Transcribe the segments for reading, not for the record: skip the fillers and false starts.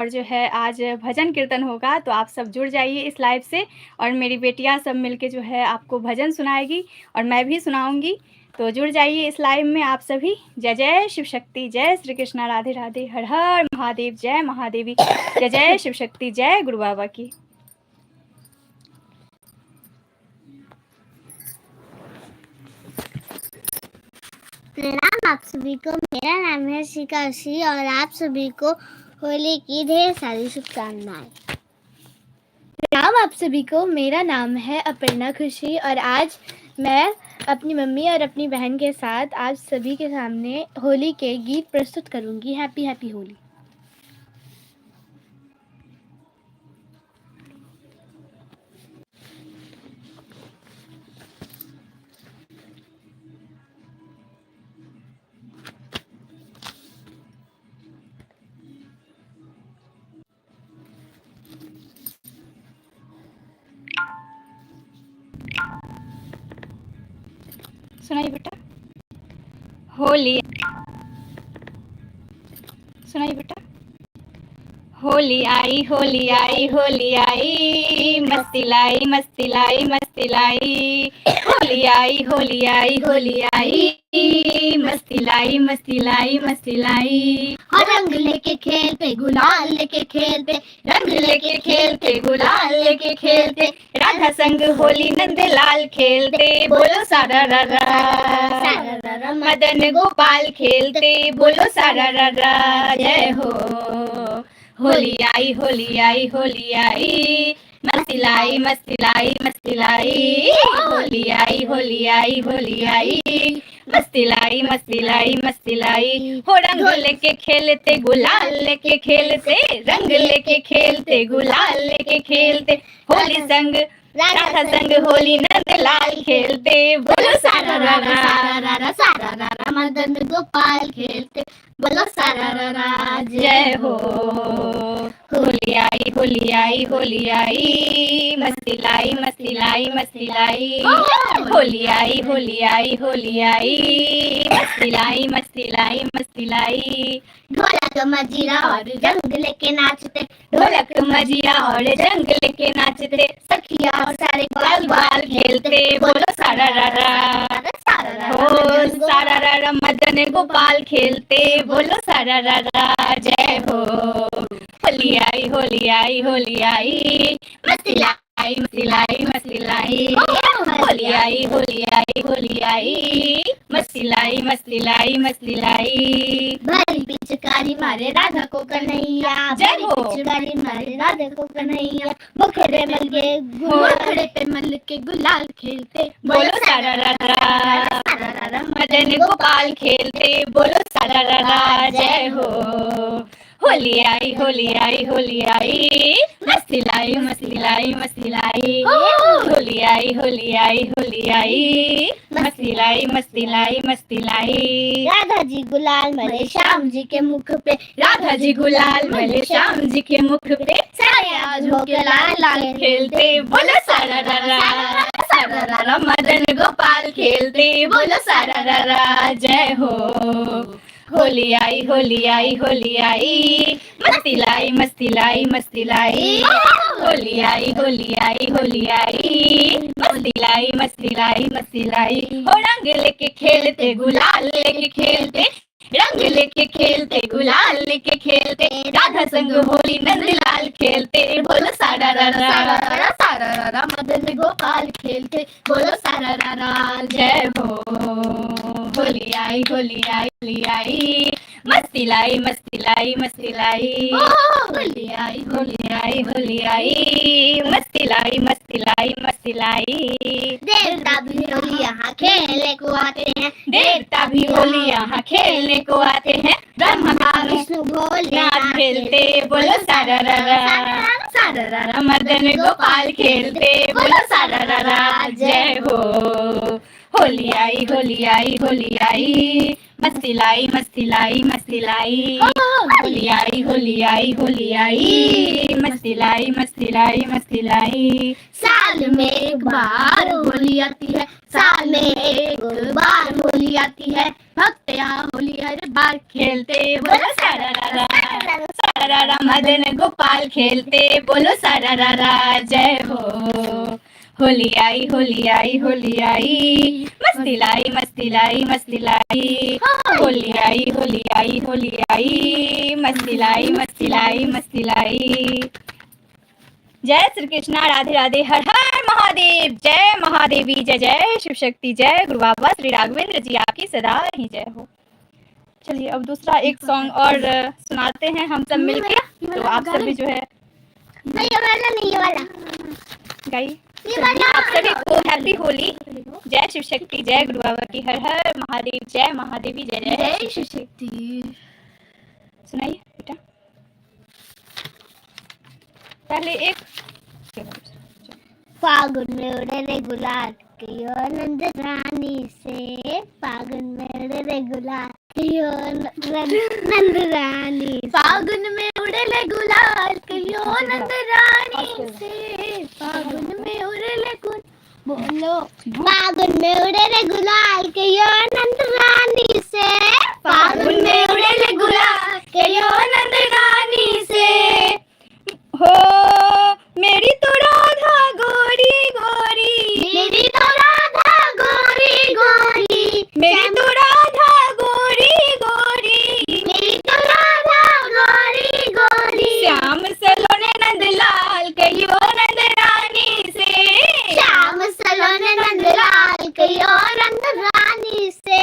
और जो है आज भजन कीर्तन होगा, तो आप सब जुड़ जाइए इस लाइव से और मेरी बेटियाँ सब मिलके जो है आपको भजन सुनाएगी और मैं भी सुनाऊँगी। तो जुड़ जाइए इस लाइव में आप सभी। जय जय शिव शक्ति, जय श्री कृष्णा, राधे राधे, हर हर महादेव, जय महादेवी, जय जय शिव शक्ति, जय गुरु बाबा की। प्रणाम आप सभी को। मेरा नाम है शिकाशी और आप सभी को होली की ढेर सारी शुभकामनाएं। प्रणाम आप सभी को। मेरा नाम है अपर्णा खुशी और आज मैं अपनी मम्मी और अपनी बहन के साथ आप सभी के सामने होली के गीत प्रस्तुत करूंगी। Happy happy Holi. सुनाइए बेटा। होली सुनाइए बेटा। होली आई होली आई होली आई, मस्ती लाई मस्ती लाई मस्ती लाई। होली आई होली आई होली आई, मस्ती लाई मस्ती लाई मस्ती लाई। और रंग लेके खेलते, गुलाल लेके खेलते, रंग लेके खेलते, गुलाल लेके खेलते, राधा संग होली नंद लाल खेलते, बोलो सारा रा रा। मदन गोपाल खेलते, बोलो सारा रा रा, जय हो। होली आई होली आई होली आई, मस्ती लाई मस्ती लाई मस्ती लाई। होली आई होली आई होली आई, मस्ती लाई मस्ती लाई मस्ती लाई। हो रंग लेके खेलते, गुलाल लेके खेलते, रंग लेके खेलते, गुलाल लेके खेलते, होली संग राधा संग होली नंद लाल खेलते, बोलो सारा रा रा सारा रा मदन गोपाल खेलते, बोलो सारा रा, जय हो। होली आई होली आई होली आई, मस्ती लाई मस्ती लाई मस्ती लाई। होली आई होली आई होली आई, मस्ती लाई मस्ती लाई मस्ती लाई। ढोलक मजीरा और रंग लेके नाचते, ढोलक मजीरा और रंग लेके नाचते, सखिया और सारे बाल बाल खेलते, बोलो सारा रा रा। हो सारा रा रा, मदन गोपाल खेलते, बोलो सारा रा रा, जय हो। होली आई होली आई होली आई, मस्ती लाई मस्ती लाई मस्ती लाई। होली आई होली आई होली आई, मस्ती लाई मस्ती लाई मस्ती लाई। भरी पिचकारी मारे राधा को कन्हैया, जय हो। पिचकारी मारे राधा को कन्हैया, मुखड़े मल के मुखड़े पे मल के गुलाल खेलते, बोलो सारा रा रा। मदन गोपाल खेलते, बोलो सारा रा रा, जय हो। होली आई होली आई होली आई, मस्ती लाई मस्ती लाई मस्ती लाई। होली आई होली आई होली आई, मस्ती लाई मस्ती लाई मस्ती लाई। राधा जी गुलाल मले श्याम जी के मुख पे, राधा जी गुलाल मले श्याम जी के मुख पे, सारे आज होके लाल लाल खेलते, बोलो सारा रा रा। मदन गोपाल खेलते, बोलो सारा रा रा, जय हो। होली आई होली आई होली आई, मस्ती लाई मस्ती लाई मस्ती लाई। होली आई होली आई होली आई, मस्ती लाई मस्ती लाई मस्ती लाई। हो रंग लेके खेलते, गुलाल लेके खेलते, रंग लेके खेलते, गुलाल लेके खेलते, राधा संग होली नंद लाल खेलते, बोलो सारा रा रा। मदन गोपाल खेलते, बोलो सारा रा, जय हो। होली आई होली आई होली आई, मस्ती लाई मस्ती लाई मस्ती लाई। होली आई होली आई होली आई, मस्ती लाई मस्ती लाई मस्ती लाई। देवता भी होली यहाँ खेलने को आते हैं, देवता भी होली यहाँ खेलने को आते हैं, ब्रह्मा विष्णु भोले खेलते, बोलो सारा रा रा। मदन गोपाल खेलते, बोलो सारा रा रा, जय हो। होली आई होली आई होली आई, मस्ती लाई मस्ती लाई मस्ती लाई। होली आई होली आई होली आई, मस्ती लाई मस्ती लाई मस्ती लाई। साल में एक बार होली आती है, साल में एक बार होली आती है, भक्त यहाँ होली हर बार खेलते बोलो सारारा सारारा, मदन गोपाल खेलते बोलो सारारा, जय हो। होली आई होली आई होली आई, मस्ती लाई मस्ती लाई मस्ती लाई। होली आई होली आई होली आई, मस्ती लाई मस्ती लाई मस्ती लाई। जय श्री कृष्णा, राधे राधे, हर हर महादेव, जय महादेवी, जय जय शिव शक्ति, जय गुरु बाबा श्री राघवेंद्र जी, आपकी सदा ही जय हो। चलिए अब दूसरा एक सॉन्ग और सुनाते हैं हम सब मिलके। तो आप सभी जो है नहीं, ये वाला नहीं, ये वाला गाइए। ये वाला। आप सभी को हैप्पी होली, जय शिव शक्ति, जय गुरु बाबा की, हर हर महादेव, जय महादेवी, जय जय शिव शक्ति। सुनाइए बेटा पहले एक। फागुन में उड़े रे गुलाल कहियो नंद रानी से, फागुन में उड़े रे गुलाल कहियो नंद रानी, फागुन में उड़े रे गुलाल कहियो नंद रानी से, फागुन में उड़े रे गुलाल, बोलो फागुन में उड़े रे गुलाल कहियो नंद रानी से, फागुन में उड़े रे गुलाल कहियो नंद रानी से। हो मेरी तो राधा गोरी गोरी, मेरी तो राधा गोरी गोरी, मेरी तो राधा गोरी गोरी, मेरी तो राधा गोरी गोरी, श्याम सलोने नंदलाल कहियो नंद रानी से, श्याम सलोने नंदलाल कहियो नंद रानी से,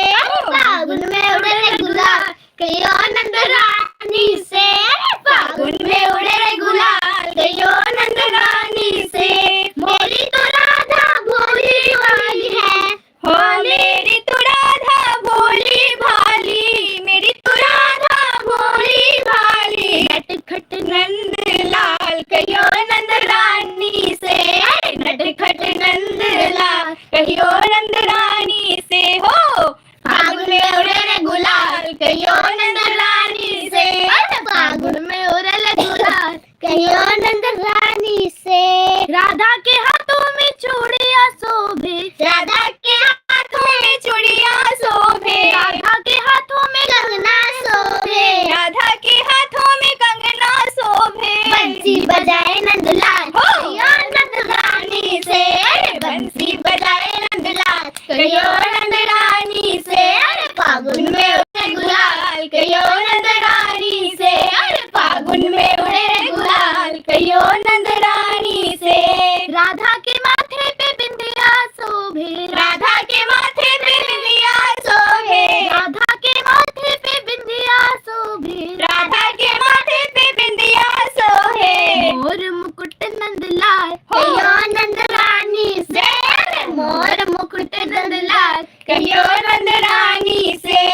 फागुन में उड़े रे गुलाल कहियो नंद रानी से, फागुन में उड़े रे गुलाल कहियो नंद रानी से। मेरी तो राधा भोली वाली है, हो मेरी तो राधा भोली भाली, मेरी तो राधा भोली भाली, नटखट नंदलाल कहियो नंद रानी से, नटखट नंदलाल कहियो नंद रानी से। हो फागुन में उड़े रे गुलाल कहियो नंद रानी से, फागुन में उड़े रे गुलाल कहियो नंद रानी से। राधा के हाथों में चूड़ियां शोभे, राधा के हाथों में चूड़ियां शोभे, राधा के हाथों में कंगना शोभे, राधा के हाथों में कंगना शोभे, बंसी बजाए नंदलाल कहियो नंद रानी से, बंसी बजाए नंदलाल कहियो नंद रानी से, फागुन में उड़े गुलाल कहियो नंद रानी से, फागुन में उड़े रे गुलाल कहियो नंद रानी से। राधा के माथे पे बिंदिया शोभे, राधा के माथे पे बिंदिया शोभे, राधा के माथे पे बिंदिया शोभे, राधा के माथे पे बिंदिया शोभे, मोर मुकुट नंदलाल कहियो नंद रानी से, मोर मुकुट नंदलाल कहियो नंद रानी से,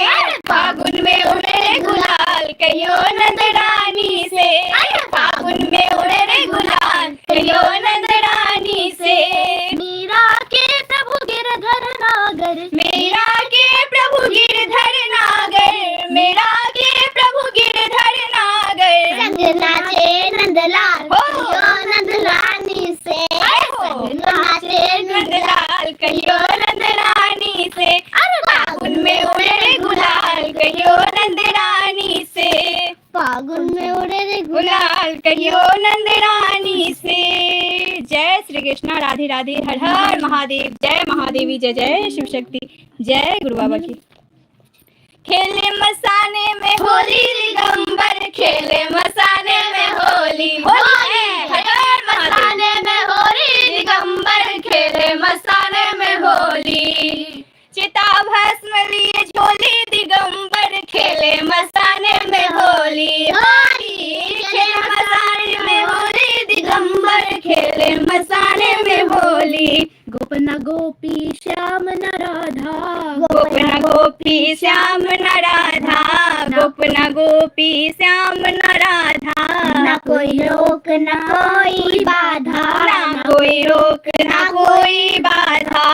फागुन में उड़े रे गुलाल कहियो नंद रानी से, फागुन में उड़े रे गुलाल कहियो नंद रानी से। मीरा के प्रभु गिरधर नागर, मेरा के प्रभु गिरधर नागर, मेरा के प्रभु गिरधर नागर, संग नाचे नंदलाल कहियो नंद रानी से, संग नाचे नंदलाल कहियो नंद रानी से, फागुन में उड़े रे गुलाल कहियो नंद रानी से, फागुन में उड़े रे गुलाल कहियो नंद रानी से। जय श्री कृष्णा, राधे राधे, हर हर महादेव, जय महादेवी, जय जय शिव शक्ति, जय गुरु बाबा की। खेले मसाने में होली दिगंबर, खेले मसाने में होली, होली है हर हर मसाने में होली दिगंबर, खेले मसाने में होली, चिता भस्म लिए झोली दिगंबर, खेले मसाने में होली, होली खेले मसाने में होली दिगंबर, खेले मसाने में होली। गोपना गोपी श्याम न राधा, गोपना गोपी श्याम न राधा, गोपना गोपी श्याम न राधा, न कोई रोक न कोई बाधा, ना कोई रोक ना कोई बाधा,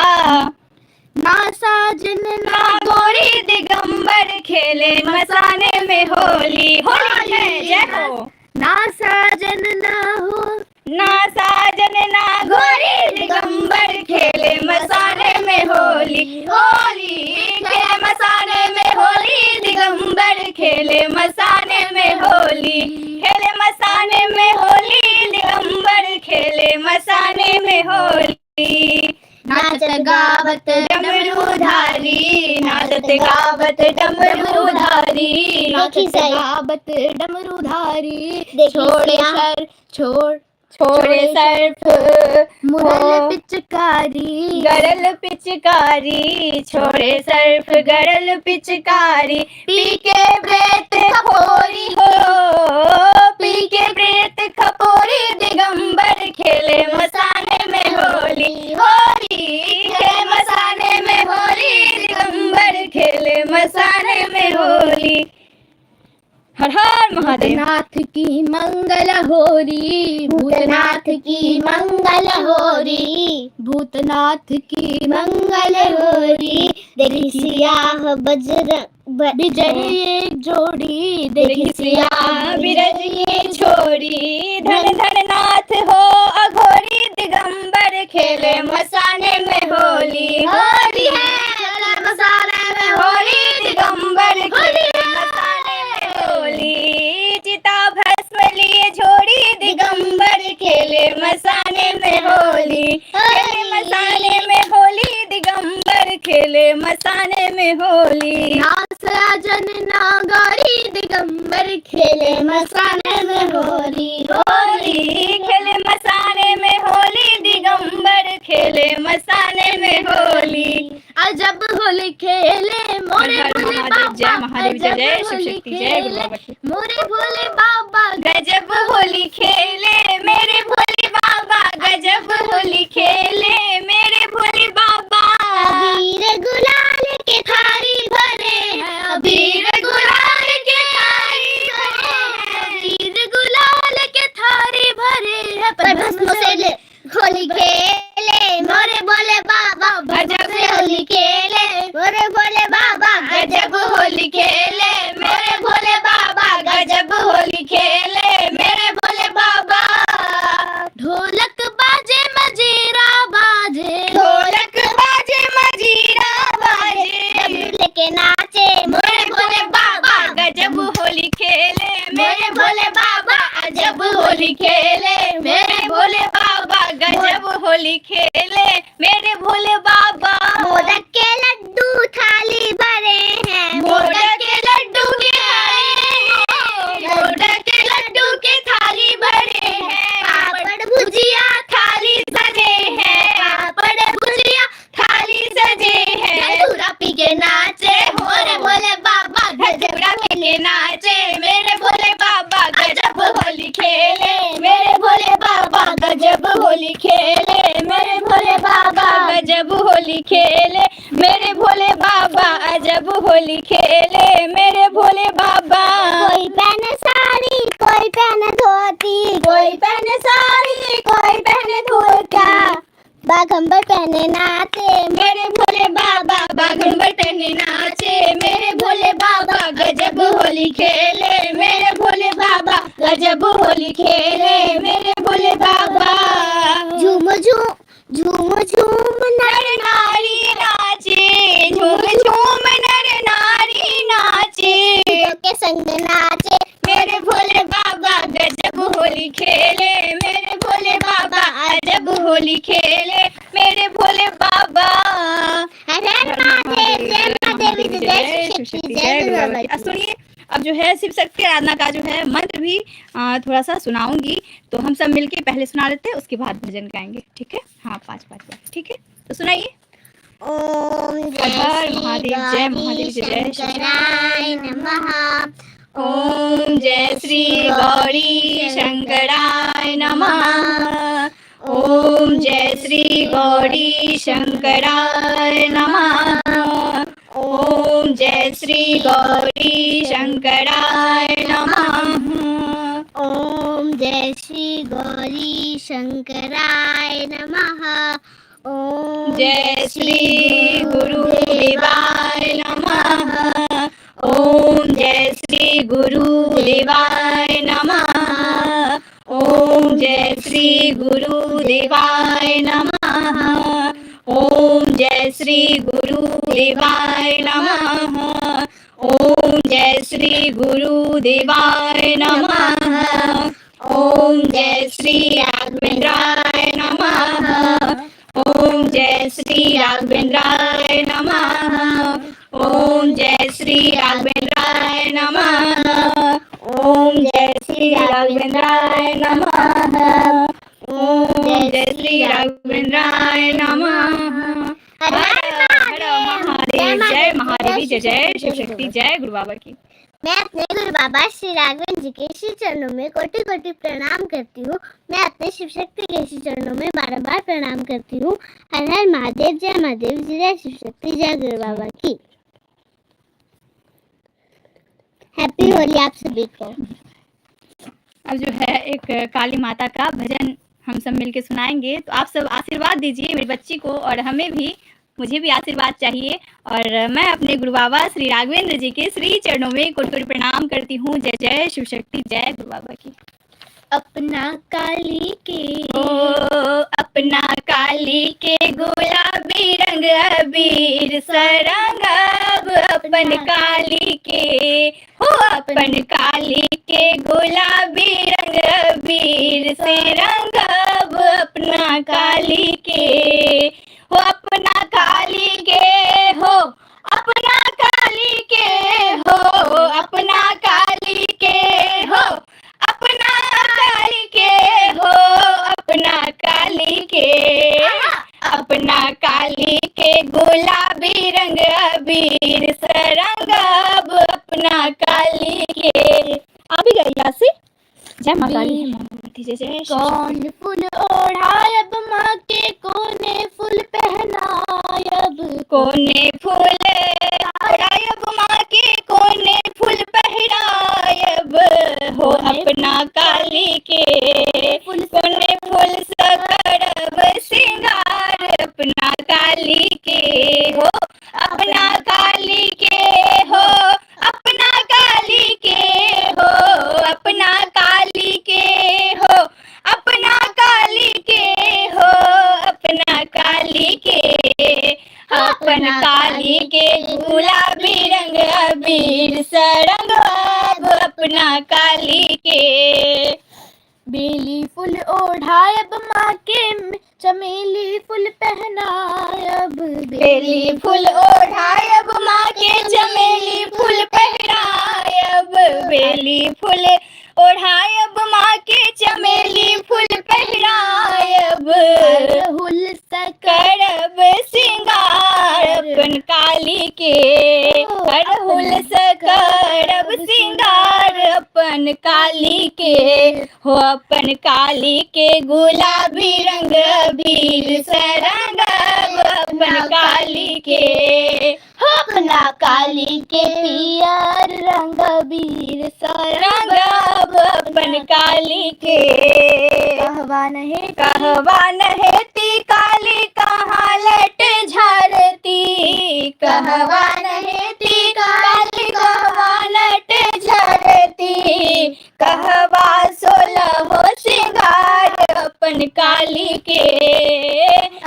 ना साजन ना गोरी दिगंबर खेले मसाने में होली। होली है जय हो। ना साजन ना हो, ना साजन ना गोरी दिगंबर खेले मसाने में होली। होली खेले मसाने में होली, दिगंबर खेले मसाने में होली। खेले मसाने में होली, दिगंबर खेले मसाने में होली। नाचत गावत डमरूधारी, नाचत गावत डमरूधारी, नाचत गावत डमरूधारी, देखी छोड़े सिया। सर छोड़ छोड़े सर्फ मुरल पिचकारी, गरल पिचकारी, छोड़े सर्फ गरल पिचकारी। पी के प्रेत खपोरी हो, पी के प्रेत खपोरी, दिगंबर खेले मसाने में होली। होली खेले मसाने में होली, दिगंबर खेले मसाने में होली। हर हर महादेव। भूतनाथ की मंगल होरी, भूतनाथ की मंगल होरी, भूतनाथ की मंगल होरी। देखी सियाह विजय एक जोड़ी, देखी सिया बिरज ये छोड़ी, धन धन नाथ हो अघोरी, दिगंबर खेले मसाने में होली। होली है खेले मसाने में होली, दिगंबर खेले मसाने में होली। चिता भस्म लिए छोड़ी, दिगंबर खेले मसाने में होली। खेले मसाने में होली, दिगंबर खेले मसाने में होली। ना साजन ना गौरी, दिगंबर खेले मसाने में होली। होली खेले मसाने में होली, दिगंबर खेले मसाने में होली। अजब होली खेले मोरे हर हर भोले महादेव, जय बाबा, महादेव, जय जय अजब शिव होली शक्ति, जय गुरु खेले बाबा की। मोरे भोले बाबा, गजब होली खेले मेरे भोले बाबा, गजब होली खेले मेरे भोले बाबा। अबीर गुलाल के थारी भरे हैं, अबीर गुलाल के थारी भरे हैं, अबीर गुलाल के थारी भरे हैं, पर भस्म से होली खेले मोरे भोले बाबा, गजब से होली खेले मोरे भोले बाबा, गजब होली खेले मेरे भोले बाबा, गजब होली खेले मेरे भोले बाबा। ढोलक बाजे मजीरा बाजे, ढोलक बाजे मजीरा बाजे, लेके नाचे मेरे भोले बाबा, गजब होली खेले मेरे भोले बाबा, अजब होली खेले मेरे भोले बाबा, गजब होली खेले मेरे भोले बाबा। मोदक के लड्डू थाली भरे हैं, मोदक के लड्डू के थाली, मोदक के लड्डू के थाली भरे हैं, पापड़ भुजिया थाली सजे हैं, पापड़ भुजिया थाली सजे हैं। धतूरा पी के नाचे मोरे भोले बाबा, गजबरा के नाचे मेरे भोले बाबा, गजब होली खेले मेरे भोले बाबा, गजब होली खेले मेरे भोले बाबा, गजब होली खेले मेरे भोले बाबा, अजब होली खेले मेरे भोले बाबा। कोई पहने साड़ी कोई पहने धोती, कोई पहने साड़ी कोई पहने धोती, बाघंबर पहने नाचे मेरे भोले बाबा, बागंबर पहने नाचे मेरे भोले बाबा, गजब होली खेले मेरे भोले बाबा, गजब होली खेले मेरे भोले बाबा। झूम झूम झूम झूम नर नारी नाचे, झूम झूम नर नारी नाचे, के संग नाचे मेरे भोले बाबा, गजब होली खेले मेरे भोले बाबा, अजब होली खेले मेरे भोले बाबा। हर हर महादेव, जय महादेव, जय शिव शक्ति, जय गुरु बाबा अब सुनिए, अब जो है शिव शक्ति आराधना का जो है मंत्र भी थोड़ा सा सुनाऊंगी, तो हम सब मिलके पहले सुना लेते हैं, उसके बाद भजन गाएंगे, ठीक है? हाँ, 5-5 बार, ठीक है? तो सुनाइए। ओम हर हर महादेव, जय महादेव, जय शिव शंकराय नमः। ओम जय श्री गौरी शंकराय नमः। ओम जय श्री गौरी शंकराय नमः। ओम जय श्री गौरी शंकराय नमः। ओम जय श्री गौरी शंकराय नमः। ओम जय श्री गुरुदेवाय नमः। ओम जय श्री गुरुदेवाय नमः। ओम जय श्री गुरुदेवाय नमः। ओम जय श्री गुरुदेवाय नमः। ओम जय श्री गुरुदेवाय नमः। ओम जय श्री राघवेंद्राय नमः। ओम जय श्री राघवेंद्राय नमः। ओम जय श्री राघवेंद्राय नमः। ओम जय श्री राघवेंद्राय नमः। ओम जय श्री राघवेंद्राय नमः। हर हर महादेव। जय महादेवी, जय जय शिव शक्ति, जय गुरु बाबा की। मैं अपने गुरु बाबा श्री राघवेंद्र जी के श्री चरणों में कोटि कोटि प्रणाम करती हूँ। मैं अपने शिव शक्ति के श्री चरणों में बार बार प्रणाम करती हूँ। हर हर महादेव, जय महादेव, जय शिव शक्ति, जय गुरु बाबा की। हैप्पी होली आप सभी को। अब जो है एक काली माता का भजन हम सब मिलके सुनाएंगे, तो आप सब आशीर्वाद दीजिए मेरी बच्ची को, और हमें भी, मुझे भी आशीर्वाद चाहिए। और मैं अपने गुरु बाबा श्री राघवेंद्र जी के श्री चरणों में कोटि कोटि प्रणाम करती हूँ। जय जय शिव शक्ति, जय गुरु बाबा की। अपना काली के ओ अपना काली के गुलाबी रंग अबीर सरंग, अपन काली के हो अपन काली के गुलाबी रंग अबीर से रंगब, अपना काली के हो अपना काली के हो अपना काली के हो अपना काली के हो अपना काली के हो अपना काली के अपना काली के गुलाबी रंग अबीर सरंगब, अपना काली के। आप भी गई से जय मां काली। जय जय कौन फूल ओढ़ायब माँ के कोने फूल पहनायब, कोने फूल ओढ़ायब माँ के कोने फूल पहनायब, हो अपना काली के कोने फूल सकरब सिंगार, अपना काली के हो अपना काली के हो अपना काली के हो अपना काली के हो अपना काली के हो अपना काली के अपन काली के गुलाबी रंग अबीर सरंग, अपना काली के। बेली फूल ओढ़ायब माँ के चमेली फूल पहनायब, बेली फूल ओढ़ायब माँ के चमेली फूल पहनायब, बेली फूल ओढ़ायब माँ के चमेली फूल पहनायब, अड़हुल करब सिंगार अपन काली के अड़हुल करब सिंगार अपन काली के हो अपन काली के गुलाबी रंग अबीर सरंगब, अपन काली के अपना काली के पियर रंग बीर रंगब, अपन काली के। कहवा नहे कहवा नहेती काली कहाँ लट झरती, कहवा नहेती काली कहवा लट झरती, कहवा सोलहो सिंगार अपन काली के,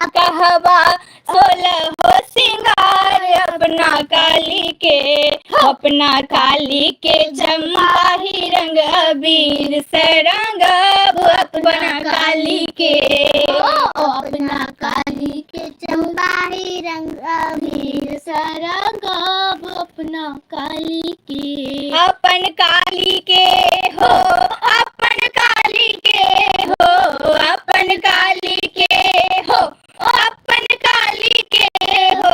कहवा सोलहो सिंगार अपना काली के, अपना काली के जम्माही रंग अबीर सरंगब, अपना काली के अपना काली के चंबाही रंग अबीर सरंगब, अपना काली के अपन काली के हो अपन काली के हो अपन काली के हो अपन काली के हो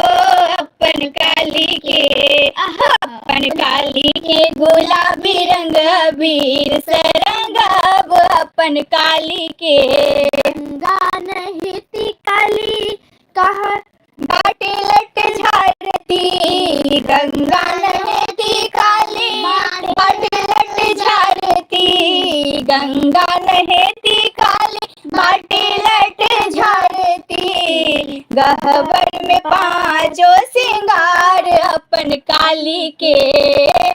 अपन काली के अपन काली के गुलाबी रंग अबीर सरंगब, अपन काली के। गंगा नहेती काली कहा बाटे लट झारती, गंगा नहेती काली बाटे लट झारती, गंगा नहेती काली बाटे लट झारती, भगवती, गहवर में पांचों सिंगार अपन काली के,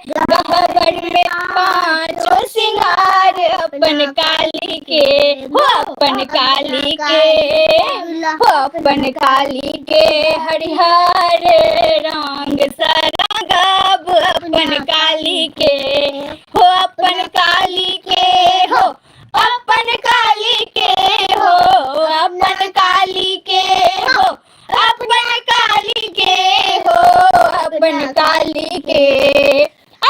गहवर में पांचों सिंगार अपन काली के, हो अपन काली के, हो अपन काली के, हरिहर रंग सरंगब अपन काली के, हो अपन काली के, हो अपन काली के, हो अपन काली के, हो अपन काली के, हो अपन काली के,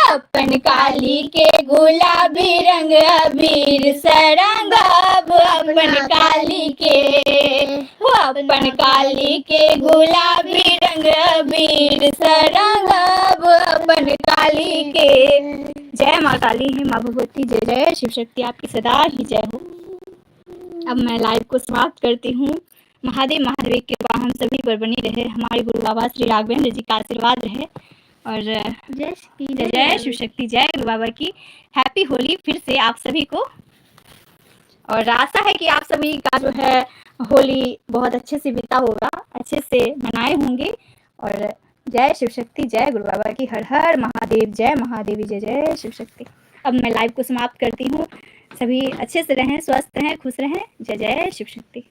अपन काली के गुलाबी रंग अबीर सरंगब अपन काली के, हो अपन काली के गुलाबी रंग अबीर सरंगब अपन काली के। जय माँ काली है माँ भगवती, जय जय शिव शक्ति, आपकी सदा ही जय हो। अब मैं लाइव को समाप्त करती हूँ। महादेव महादेव की कृपा हम सभी पर बनी रहे, हमारे गुरु बाबा श्री राघवेंद्र जी का आशीर्वाद रहे, और जय जय जय शिव शक्ति, जय गुरु बाबा की। हैप्पी होली फिर से आप सभी को, और आशा है कि आप सभी का जो है होली बहुत अच्छे से बीता होगा, अच्छे से मनाए होंगे। और जय शिव शक्ति, जय गुरु बाबा की, हर हर महादेव, जय महादेवी, जय जय शिव शक्ति। अब मैं लाइव को समाप्त करती हूँ। सभी अच्छे से रहें, स्वस्थ रहें, खुश रहें। जय जय शिव शक्ति।